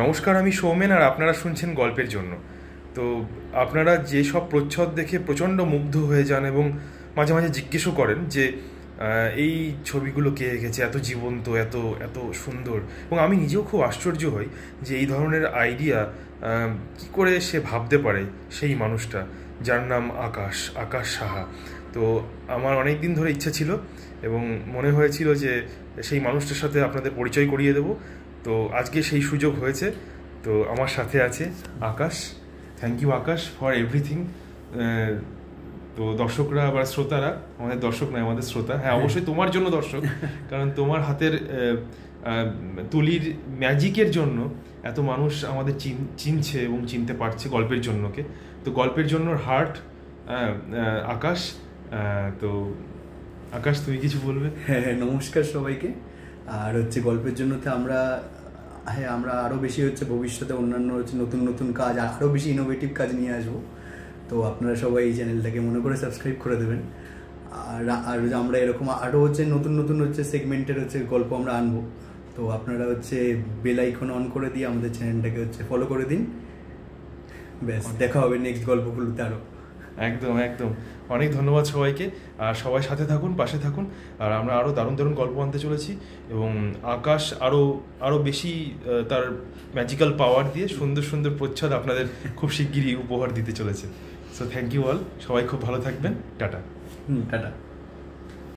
নমস্কার, আমি সৌমেন আর আপনারা শুনছেন গল্পের জন্য। তো আপনারা যেসব প্রচ্ছদ দেখে প্রচণ্ড মুগ্ধ হয়ে যান এবং মাঝে মাঝে জিজ্ঞেসও করেন যে এই ছবিগুলো কে এঁকেছে, এত জীবন্ত, এত এত সুন্দর। এবং আমি নিজেও খুব আশ্চর্য হই যে এই ধরনের আইডিয়া কী করে সে ভাবতে পারে, সেই মানুষটা যার নাম আকাশ, আকাশ সাহা। তো আমার অনেক দিন ধরে ইচ্ছা ছিল এবং মনে হয়েছিল যে সেই মানুষটার সাথে আপনাদের পরিচয় করিয়ে দেবো। তো আজকে সেই সুযোগ হয়েছে। তো আমার সাথে আছে Akash. Thank you Akash for everything. তো দর্শকরা আবার শ্রোতারা, আমাদের দর্শক নয়, আমাদের শ্রোতা, হ্যাঁ অবশ্যই তোমার জন্য দর্শক, কারণ তোমার হাতের তুলির ম্যাজিকের জন্য এত মানুষ আমাদের চিনছে এবং চিনতে পারছে গল্পের জন্যকে। তো গল্পের জন্য হার্ট আকাশ। তো আকাশ, তুমি কিছু বলবে? হ্যাঁ, নমস্কার সবাইকে। আর গল্পের জন্যতে আমরা আরও বেশি ভবিষ্যতে অন্যান্য নতুন নতুন কাজ, আরও বেশি ইনোভেটিভ কাজ নিয়ে আসবো। তো আপনারা সবাই এই চ্যানেলটাকে মনে করে সাবস্ক্রাইব করে দেবেন। আর আর আমরা এরকম আরও নতুন নতুন সেগমেন্টের গল্প আমরা আনবো। তো আপনারা বেল আইকন অন করে দিয়ে আমাদের চ্যানেলটাকে ফলো করে দিন। ব্যাস, দেখা হবে নেক্সট গল্পগুলোতে আরও। একদম একদম, অনেক ধন্যবাদ সবাইকে। আর সবাই সাথে থাকুন, পাশে থাকুন। আর আমরা আরও দারুণ দারুণ গল্প আনতে চলেছি এবং আকাশ আরও বেশি তার ম্যাজিক্যাল পাওয়ার দিয়ে সুন্দর সুন্দর প্রচ্ছদ আপনাদের খুব শিগগিরই উপহার দিতে চলেছে। সো থ্যাংক ইউ অল, সবাই খুব ভালো থাকবেন। টাটা। টাটা।